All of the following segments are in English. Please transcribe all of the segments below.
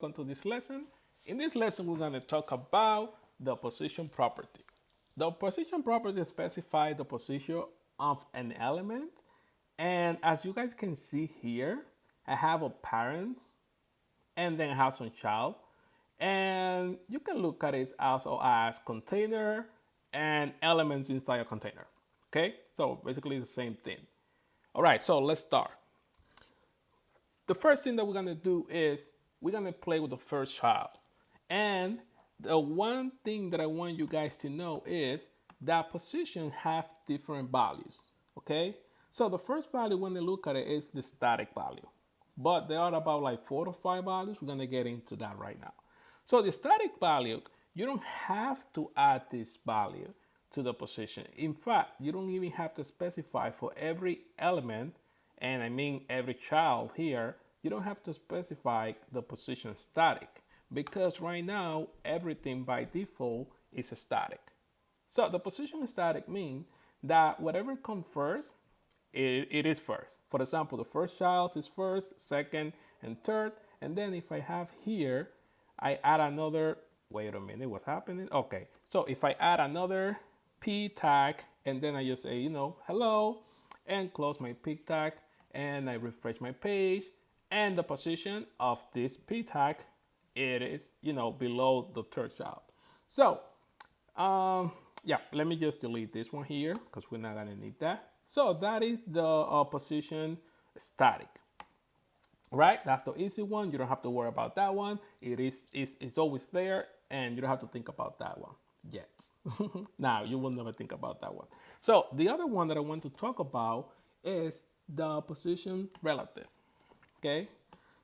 welcome to this lesson. In this lesson, we're going to talk about the position property. The position property specifies the position of an element. And as you guys can see here, I have a parent and then I have some child. And you can look at it also as container and elements inside a container. Okay, so basically the same thing. All right, so let's start. The first thing that we're gonna do is we're gonna play with the first child. And the one thing that I want you guys to know is that position have different values. Okay, so the first value when they look at it is the static value, but there are about like 4 to 5 values. We're gonna get into that right now. So the static value, you don't have to add this value to the position. In fact, you don't even have to specify for every element, and I mean every child here, you don't have to specify the position static because right now everything by default is static. So the position static means that whatever comes first, it is first. For example, the first child is first, second, and third. And then if I have here, I add another, wait a minute, what's happening? Okay, so if I add another p tag, and then I just say, hello, and close my p tag, and I refresh my page, and the position of this p tag, it is, below the third child. So, yeah, let me just delete this one here because we're not gonna need that. So that is the position static, right? That's the easy one. You don't have to worry about that one. It's always there, and you don't have to think about that one yet. Now you will never think about that one. So the other one that I want to talk about is the position relative. Okay,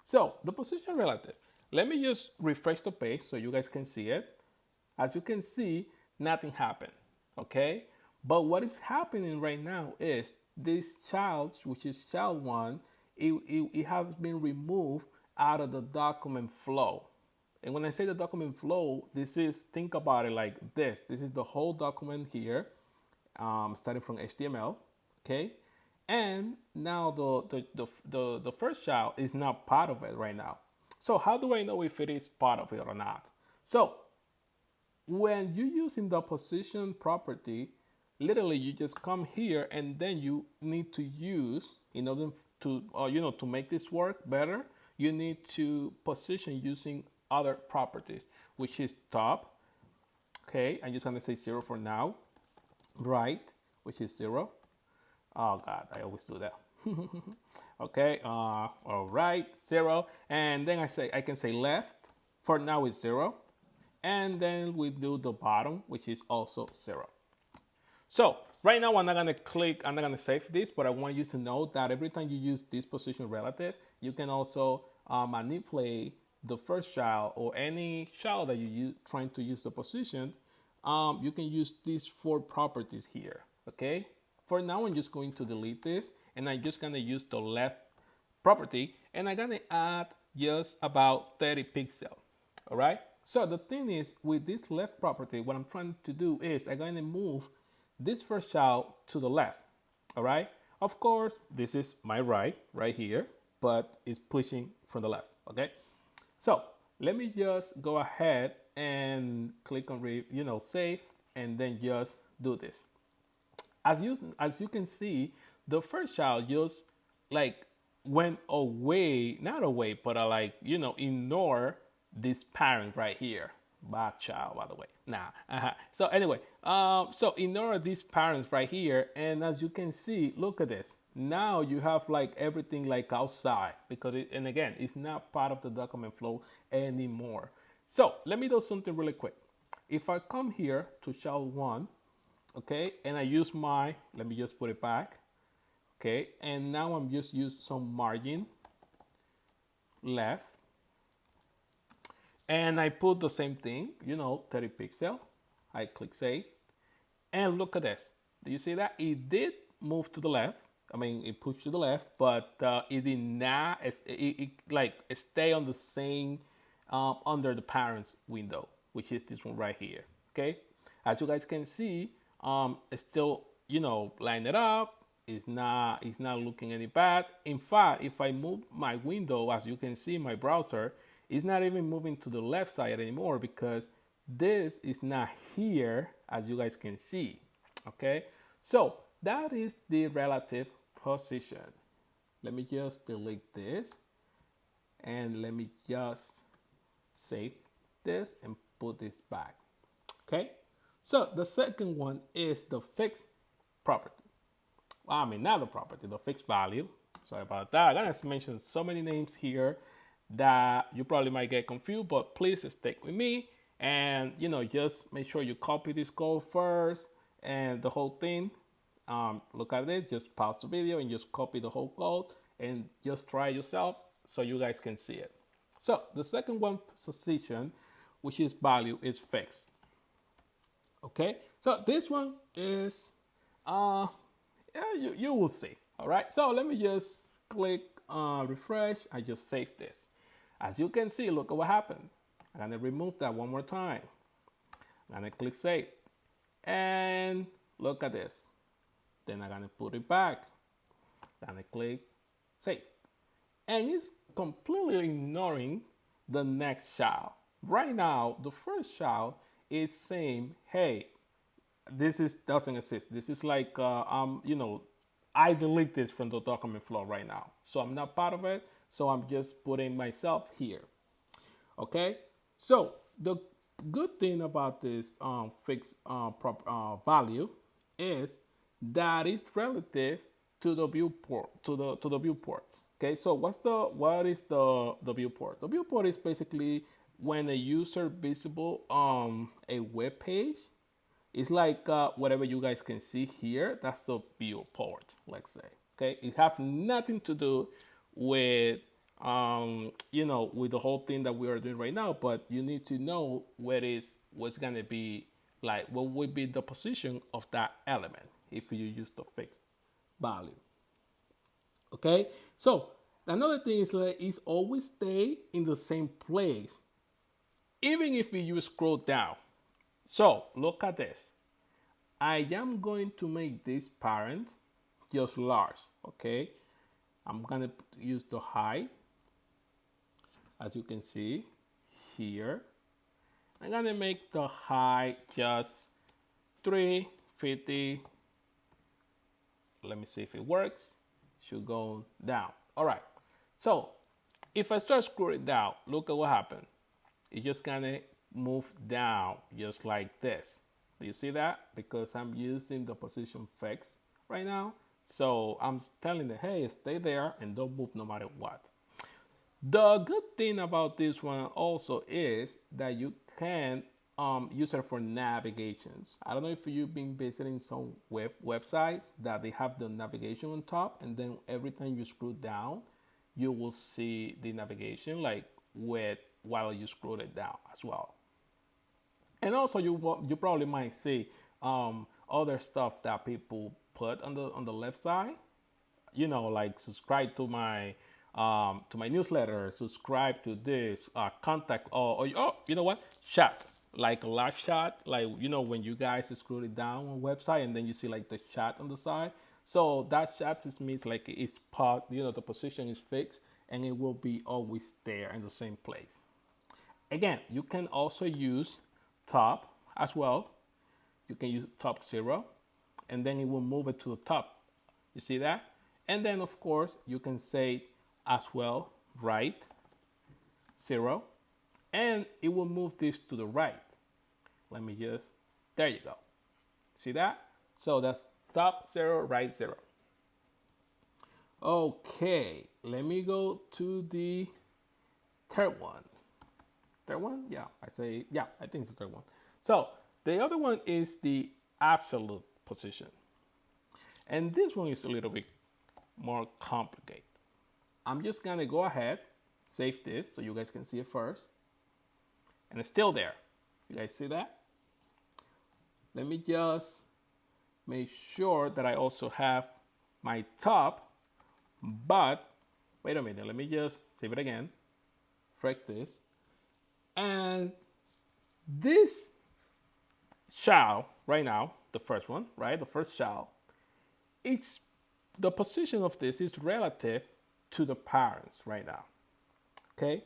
so the position relative. Let me just refresh the page so you guys can see it. As you can see, nothing happened. Okay, but what is happening right now is this child, which is child one, it has been removed out of the document flow. And when I say the document flow, this is, think about it like this. This is the whole document here, starting from HTML, okay? And now the first child is not part of it right now. So how do I know if it is part of it or not? So when you're using the position property, literally you just come here and then you need to use, in order to, to make this work better, you need to position using other properties, which is top. Okay, I'm just gonna say 0 for now. Right, which is 0. Oh God, I always do that. Okay, all right, 0. And then I can say left. For now is 0. And then we do the bottom, which is also 0. So right now I'm not gonna save this, but I want you to know that every time you use this position relative, you can also manipulate the first child or any child that you trying to use the position. You can use these 4 properties here, okay? For now, I'm just going to delete this, and I'm just gonna use the left property, and I'm gonna add just about 30 pixels, all right? So the thing is, with this left property, what I'm trying to do is I'm gonna move this first child to the left, all right? Of course, this is my right here, but it's pushing from the left, okay? So let me just go ahead and click on save, and then just do this. As you can see, the first child just like went away, not away, but ignore this parent right here. Bad child, by the way. Nah. So anyway, so ignore these parents right here, and as you can see, look at this. Now you have like everything like outside because and again, it's not part of the document flow anymore. So let me do something really quick. If I come here to child one, okay, and I use let me just put it back, okay, and now I'm just use some margin left, and I put the same thing, 30 pixel. I click save, and look at this. Do you see that? It did move to the left. I mean, it pushed to the left, but it did not, it like stay on the same, under the parents window, which is this one right here, okay? As you guys can see, it's still, line it up. It's not looking any bad. In fact, if I move my window, as you can see in my browser, It's not even moving to the left side anymore because this is not here, as you guys can see. Okay, so that is the relative position. Let me just delete this and let me just save this and put this back. Okay, so the second one is the fixed property. Well, I mean, not the property, the fixed value. Sorry about that. I'm gonna mention so many names here that you probably might get confused, but please stick with me and just make sure you copy this code first and the whole thing. Look at this, just pause the video and just copy the whole code and just try yourself so you guys can see it. So the second one position, which is value, is fixed. Okay, so this one is yeah, you will see. All right, so let me just click refresh. I just saved this. As you can see, look at what happened. I'm gonna remove that one more time. I'm gonna click save and look at this. Then I'm gonna put it back. I'm gonna click save, and it's completely ignoring the next child. Right now, the first child is saying, "Hey, this doesn't exist. This is like I delete this from the document flow right now, so I'm not part of it. So I'm just putting myself here." Okay, so the good thing about this fixed value is that it's relative to the viewport, to the viewport. Okay, so what is the viewport? The viewport is basically when a user visible a web page. It's like whatever you guys can see here. That's the viewport, let's say. Okay, it have nothing to do with with the whole thing that we are doing right now. But you need to know what's gonna be like. What would be the position of that element if you use the fixed value? Okay, so another thing is like it's always stay in the same place, even if you scroll down. So look at this. I am going to make this parent just large. Okay, I'm gonna use the height, as you can see here. I'm gonna make the height just 350. Let me see if it works. Should go down. All right. So if I start scrolling down, look at what happened. It just gonna move down just like this. Do you see that? Because I'm using the position fixed right now. So I'm telling it, hey, stay there and don't move no matter what. The good thing about this one also is that you can use it for navigations. I don't know if you've been visiting some websites that they have the navigation on top, and then every time you scroll down, you will see the navigation like while you scroll it down as well. And also you probably might see other stuff that people put on the left side. Like subscribe to my newsletter, subscribe to this, contact, or you know what, chat, like a live chat, like when you guys scroll it down on website and then you see like the chat on the side. So that chat just means like it's part, the position is fixed and it will be always there in the same place. Again, you can also use top as well. You can use top 0 and then it will move it to the top. You see that? And then of course you can say as well right 0 and it will move this to the right. Let me just, there you go. See that? So that's top 0, right 0. Okay, let me go to the third one. Third one? Yeah, I think it's the third one. So the other one is the absolute position. And this one is a little bit more complicated. I'm just gonna go ahead, save this so you guys can see it first. And it's still there. You guys see that? Let me just make sure that I also have my top, but wait a minute, let me just save it again. Fix this. And this child right now, the first one, right? The first child, it's the position of this is relative to the parents right now. Okay,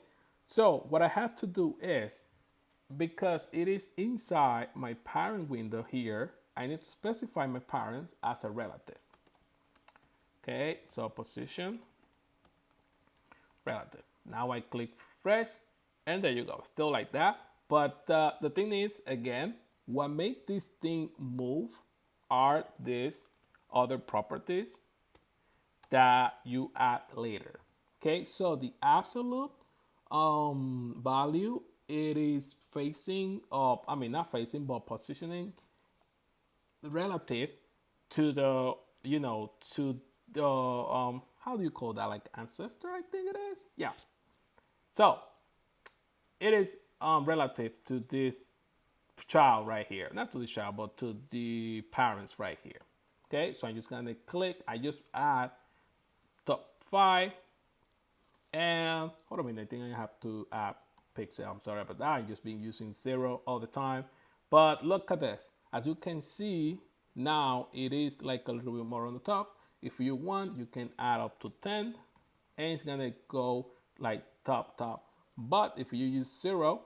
So what I have to do is, because it is inside my parent window here, I need to specify my parents as a relative. Okay, so position relative. Now I click refresh, and there you go, still like that. But the thing is, again, what make this thing move are these other properties that you add later. Okay, so the absolute value, it is facing up, I mean not facing but positioning relative to the, to the how do you call that, like ancestor, I think it is. Yeah, so it is relative to this child right here, not to the child but to the parents right here. Okay, so I'm just gonna click, I just add top 5, and hold on a minute, I think I have to add pixel. I'm sorry about that, I've just been using 0 all the time. But look at this, as you can see, now it is like a little bit more on the top. If you want, you can add up to 10, and it's gonna go like top. But if you use 0,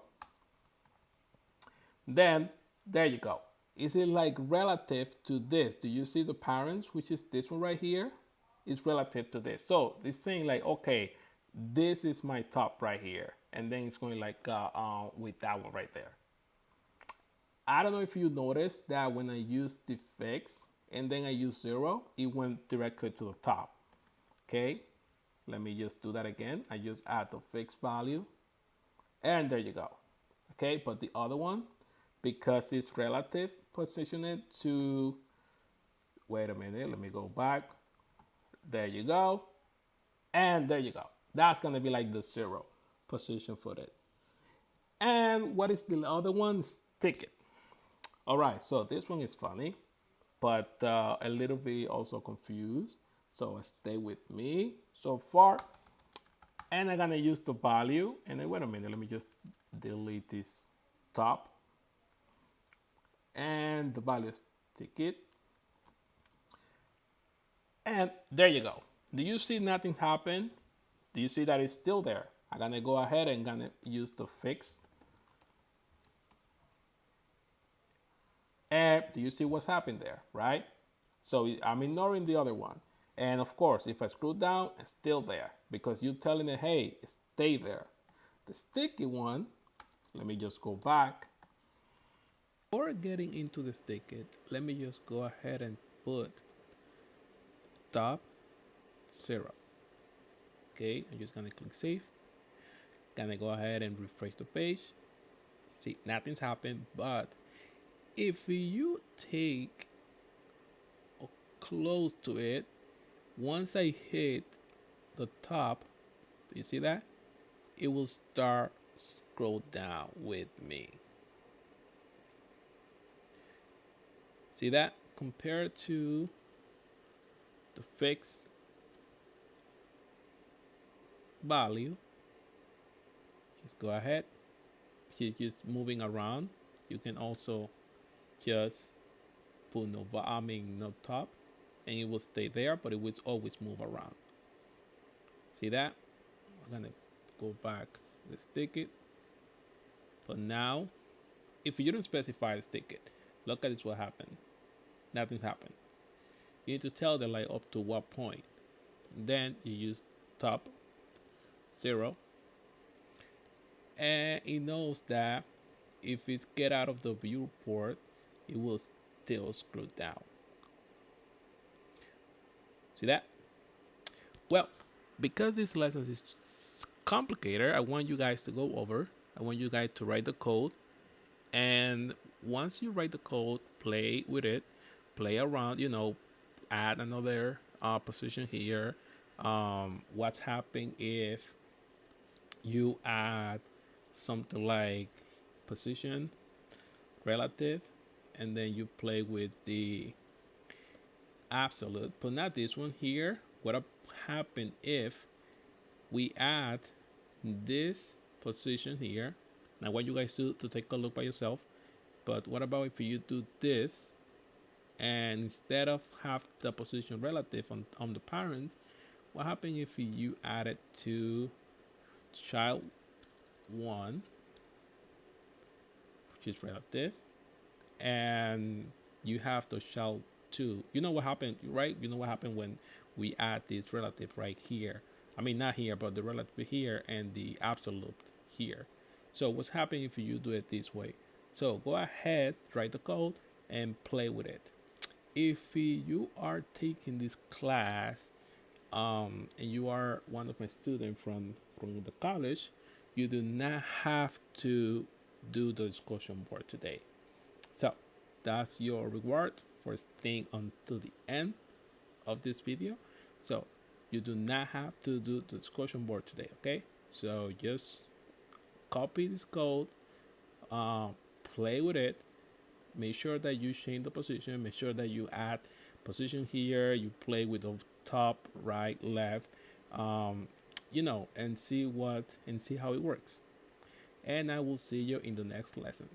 then there you go. Is it like relative to this? Do you see the parents, which is this one right here? Is relative to this. So it's saying like, okay, this is my top right here, and then it's going like with that one right there. I don't know if you noticed that when I use the fix and then I use 0, it went directly to the top. Okay, let me just do that again. I just add the fixed value, and there you go. Okay, but the other one, because it's relative, position it to, wait a minute, let me go back. There you go, and there you go. That's gonna be like the 0 position for it. And what is the other one? Stick it. All right, so this one is funny, but a little bit also confused. So stay with me so far. And I'm gonna use the value. And then, wait a minute, let me just delete this top. And the value stick it. And there you go. Do you see nothing happen? Do you see that it's still there? I'm gonna go ahead and gonna use the fix. And do you see what's happened there, right? So I'm ignoring the other one. And of course, if I scroll down, it's still there because you're telling it, hey, stay there. The sticky one, let me just go back. Before getting into the sticky, let me just go ahead and put top 0. Okay, I'm just gonna click save. Gonna go ahead and refresh the page. See, nothing's happened, but if you take close to it, once I hit the top, do you see that? It will start scroll down with me. See that? Compared to the fixed value, just go ahead. He's just moving around. You can also just put no top, and it will stay there, but it will always move around. See that? I'm gonna go back, let's stick it. But now, if you don't specify the stick it, look at this, what happened. Nothing's happened. You need to tell them like up to what point. Then you use top 0, and it knows that if it's get out of the viewport, it will still scroll down. See that? Well, because this lesson is complicated, I want you guys to go over. I want you guys to write the code, and once you write the code, play with it, play around. Add another position here. What's happening if you add something like position relative, and then you play with the absolute, but not this one here. What happen if we add this position here? Now, I want you guys to take a look by yourself. But what about if you do this, and instead of have the position relative on the parents, what happens if you add it to child 1, which is relative, and you have the shell 2. You know what happened, right? You know what happened when we add this relative right here. I mean, not here, but the relative here and the absolute here. So what's happening if you do it this way? So go ahead, write the code, and play with it. If you are taking this class and you are one of my students from the college, you do not have to do the discussion board today. So that's your reward for staying until the end of this video. So you do not have to do the discussion board today, okay? So just copy this code, uh, play with it, make sure that you change the position, make sure that you add position here, you play with the top, right, left, and see how it works. And I will see you in the next lesson.